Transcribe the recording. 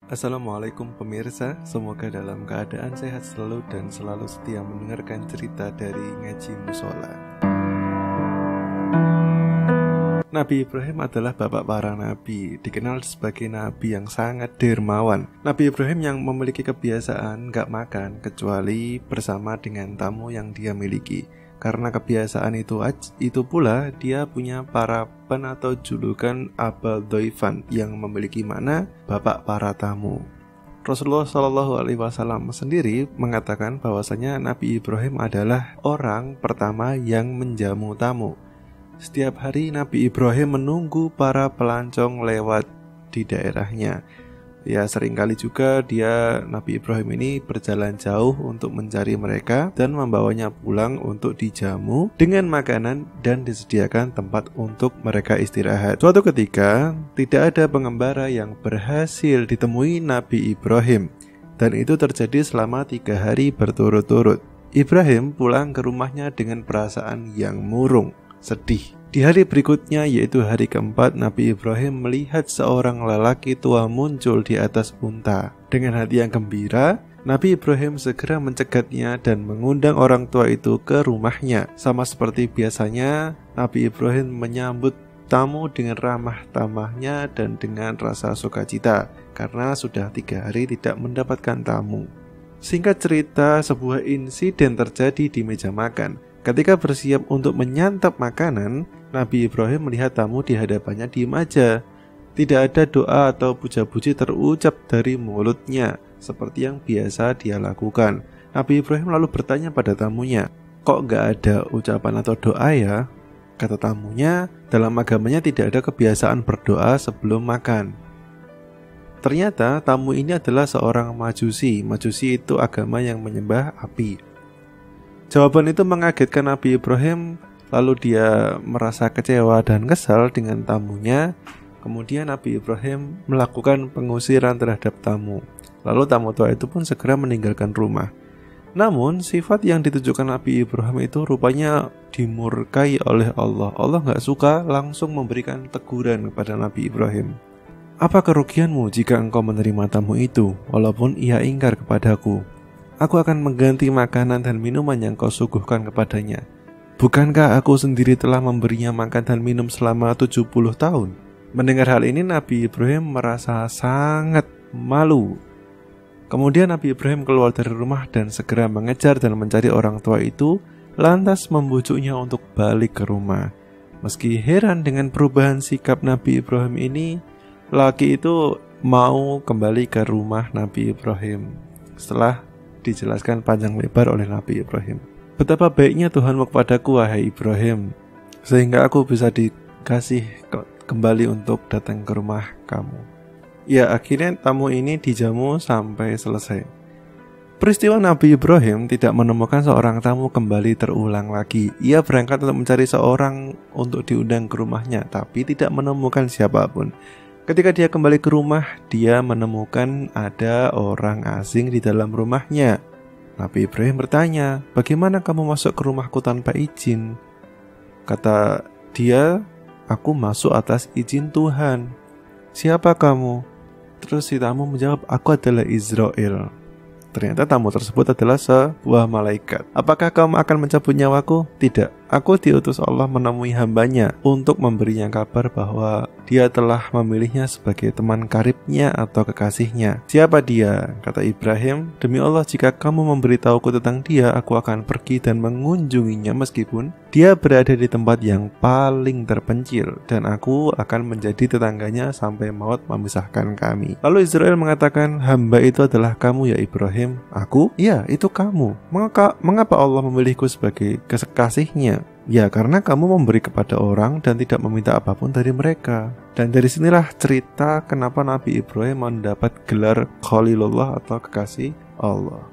Assalamualaikum pemirsa, semoga dalam keadaan sehat selalu dan selalu setia mendengarkan cerita dari Ngaji Musola. Nabi Ibrahim adalah bapak para nabi, dikenal sebagai nabi yang sangat dermawan. Nabi Ibrahim yang memiliki kebiasaan gak makan kecuali bersama dengan tamu yang dia miliki. Karena kebiasaan itu pula dia punya parapan atau julukan Aba Dhoifan yang memiliki makna bapak para tamu. Rasulullah SAW sendiri mengatakan bahwasanya Nabi Ibrahim adalah orang pertama yang menjamu tamu. Setiap hari Nabi Ibrahim menunggu para pelancong lewat di daerahnya. Ya, seringkali juga Nabi Ibrahim ini berjalan jauh untuk mencari mereka dan membawanya pulang untuk dijamu dengan makanan dan disediakan tempat untuk mereka istirahat. Suatu ketika, tidak ada pengembara yang berhasil ditemui Nabi Ibrahim, dan itu terjadi selama 3 hari berturut-turut. Ibrahim pulang ke rumahnya dengan perasaan yang murung, sedih. Di hari berikutnya, yaitu hari keempat, Nabi Ibrahim melihat seorang lelaki tua muncul di atas unta. Dengan hati yang gembira, Nabi Ibrahim segera mencegatnya dan mengundang orang tua itu ke rumahnya. Sama seperti biasanya, Nabi Ibrahim menyambut tamu dengan ramah tamahnya dan dengan rasa sukacita, karena sudah 3 hari tidak mendapatkan tamu. Singkat cerita, sebuah insiden terjadi di meja makan. Ketika bersiap untuk menyantap makanan, Nabi Ibrahim melihat tamu di hadapannya diam aja. Tidak ada doa atau puja-puji terucap dari mulutnya, seperti yang biasa dia lakukan. Nabi Ibrahim lalu bertanya pada tamunya, "Kok gak ada ucapan atau doa ya?" Kata tamunya, dalam agamanya tidak ada kebiasaan berdoa sebelum makan. Ternyata tamu ini adalah seorang Majusi. Majusi itu agama yang menyembah api. Jawaban itu mengagetkan Nabi Ibrahim, lalu dia merasa kecewa dan kesal dengan tamunya. Kemudian Nabi Ibrahim melakukan pengusiran terhadap tamu. Lalu tamu tua itu pun segera meninggalkan rumah. Namun sifat yang ditujukan Nabi Ibrahim itu rupanya dimurkai oleh Allah. Allah gak suka, langsung memberikan teguran kepada Nabi Ibrahim. "Apa kerugianmu jika engkau menerima tamu itu, walaupun ia ingkar kepadaku? Aku akan mengganti makanan dan minuman yang kau suguhkan kepadanya. Bukankah aku sendiri telah memberinya makan dan minum selama 70 tahun? Mendengar hal ini, Nabi Ibrahim merasa sangat malu. Kemudian Nabi Ibrahim keluar dari rumah dan segera mengejar dan mencari orang tua itu, lantas membujuknya untuk balik ke rumah. Meski heran dengan perubahan sikap Nabi Ibrahim ini, laki itu mau kembali ke rumah Nabi Ibrahim. Setelah dijelaskan panjang lebar oleh Nabi Ibrahim, "Betapa baiknya Tuhanmu kepadaku, wahai Ibrahim, sehingga aku bisa dikasih kembali untuk datang ke rumah kamu." Ya, akhirnya tamu ini dijamu sampai selesai. Peristiwa Nabi Ibrahim tidak menemukan seorang tamu kembali terulang lagi. Ia berangkat untuk mencari seorang untuk diundang ke rumahnya, tapi tidak menemukan siapapun. Ketika dia kembali ke rumah, dia menemukan ada orang asing di dalam rumahnya. Nabi Ibrahim bertanya, "Bagaimana kamu masuk ke rumahku tanpa izin?" Kata dia, "Aku masuk atas izin Tuhan." "Siapa kamu?" Terus si tamu menjawab, "Aku adalah Israel." Ternyata tamu tersebut adalah sebuah malaikat. "Apakah kamu akan mencabut nyawaku?" "Tidak, aku diutus Allah menemui hambanya untuk memberinya kabar bahwa dia telah memilihnya sebagai teman karibnya atau kekasihnya." "Siapa dia?" Kata Ibrahim, "Demi Allah, jika kamu memberitahuku tentang dia, aku akan pergi dan mengunjunginya meskipun dia berada di tempat yang paling terpencil, dan aku akan menjadi tetangganya sampai maut memisahkan kami." Lalu Israel mengatakan, "Hamba itu adalah kamu ya Ibrahim?" "Aku? Ya, itu kamu. Mengapa Allah memilihku sebagai kekasihnya?" "Ya, karena kamu memberi kepada orang dan tidak meminta apapun dari mereka." Dan dari sinilah cerita kenapa Nabi Ibrahim mendapat gelar Khalilullah atau kekasih Allah.